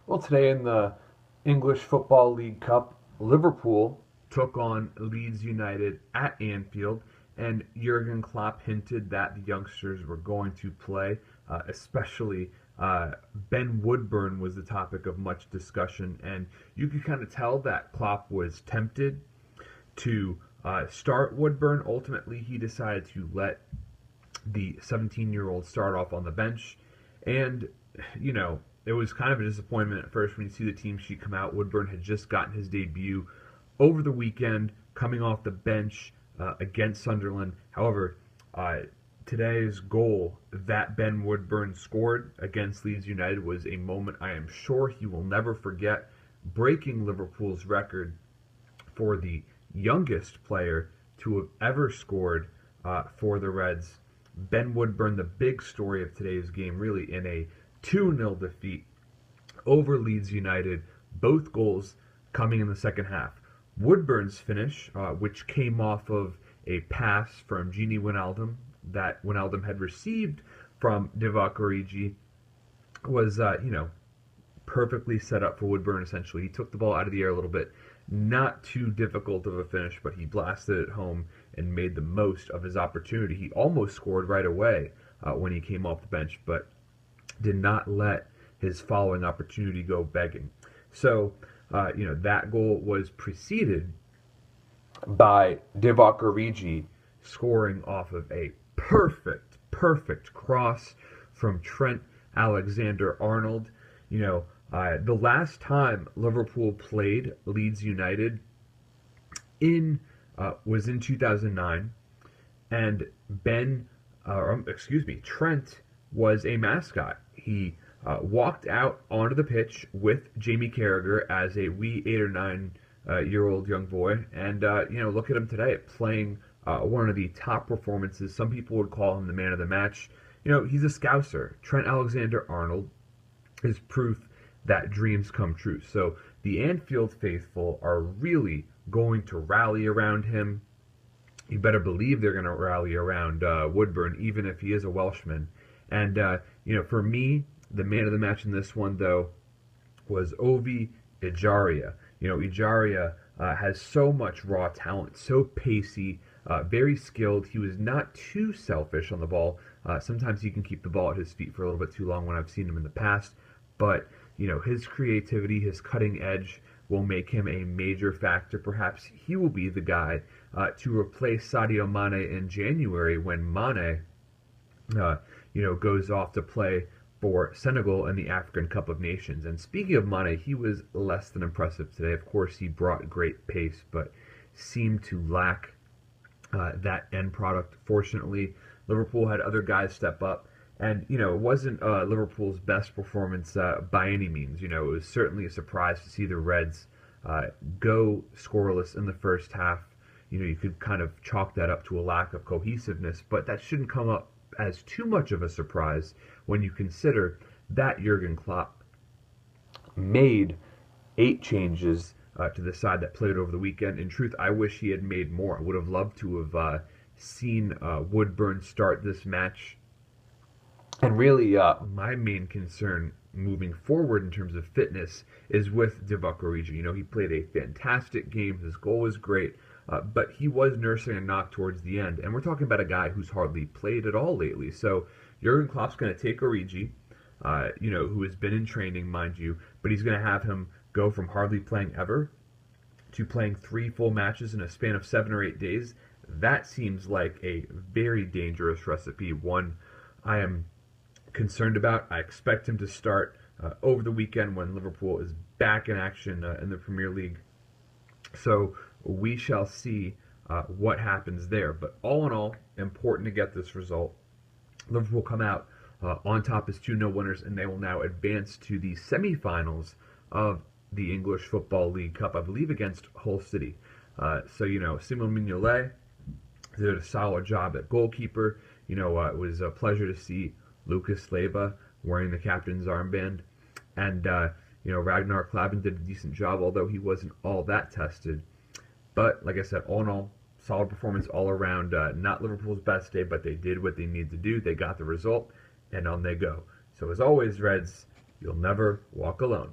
Well, today in the English Football League Cup, Liverpool took on Leeds United at Anfield, and Jurgen Klopp hinted that the youngsters were going to play, especially Ben Woodburn was the topic of much discussion, and you could kind of tell that Klopp was tempted to start Woodburn. Ultimately, he decided to let the 17-year-old start off on the bench. And, it was kind of a disappointment at first when you see the team sheet come out. Woodburn had just gotten his debut over the weekend, coming off the bench against Sunderland. However, today's goal that Ben Woodburn scored against Leeds United was a moment I am sure he will never forget, breaking Liverpool's record for the youngest player to have ever scored for the Reds. Ben Woodburn, the big story of today's game, really in a 2-0 defeat over Leeds United, both goals coming in the second half. Woodburn's finish, which came off of a pass from Gini Wijnaldum that Wijnaldum had received from Divock Origi, was, perfectly set up for Woodburn, essentially. He took the ball out of the air a little bit. Not too difficult of a finish, but he blasted it home and made the most of his opportunity. He almost scored right away when he came off the bench, but did not let his following opportunity go begging. So, that goal was preceded by Divock Origi scoring off of a perfect cross from Trent Alexander-Arnold. The last time Liverpool played Leeds United was in 2009, and Trent was a mascot. He walked out onto the pitch with Jamie Carragher as a wee 8 or 9 year old young boy, and look at him today playing one of the top performances. Some people would call him the man of the match. He's a Scouser. Trent Alexander-Arnold is proof that dreams come true. So the Anfield faithful are really going to rally around him. You better believe they're going to rally around Woodburn, even if he is a Welshman. And, for me, the man of the match in this one, though, was Ovi Ejaria. Ejaria has so much raw talent, so pacey, very skilled. He was not too selfish on the ball. Sometimes he can keep the ball at his feet for a little bit too long when I've seen him in the past. But, his creativity, his cutting edge will make him a major factor. Perhaps he will be the guy to replace Sadio Mane in January when Mane, goes off to play for Senegal in the African Cup of Nations. And speaking of Mane, he was less than impressive today. Of course, he brought great pace, but seemed to lack that end product. Fortunately, Liverpool had other guys step up. And, it wasn't Liverpool's best performance by any means. It was certainly a surprise to see the Reds go scoreless in the first half. You could kind of chalk that up to a lack of cohesiveness, but that shouldn't come up as too much of a surprise when you consider that Jurgen Klopp made 8 changes to the side that played over the weekend. In truth, I wish he had made more. I would have loved to have seen Woodburn start this match. And really, my main concern moving forward in terms of fitness is with Divock Origi. He played a fantastic game. His goal was great, but he was nursing a knock towards the end. And we're talking about a guy who's hardly played at all lately. So Jurgen Klopp's going to take Origi, who has been in training, mind you, but he's going to have him go from hardly playing ever to playing 3 full matches in a span of 7 or 8 days. That seems like a very dangerous recipe, one I am concerned about. I expect him to start over the weekend when Liverpool is back in action in the Premier League. So we shall see what happens there. But all in all, important to get this result. Liverpool come out on top as 2-0 winners, and they will now advance to the semifinals of the English Football League Cup, I believe against Hull City. Simon Mignolet did a solid job at goalkeeper. It was a pleasure to see Lucas Leiva wearing the captain's armband. And, Ragnar Klavan did a decent job, although he wasn't all that tested. But, like I said, all in all, solid performance all around. Not Liverpool's best day, but they did what they needed to do. They got the result, and on they go. So, as always, Reds, you'll never walk alone.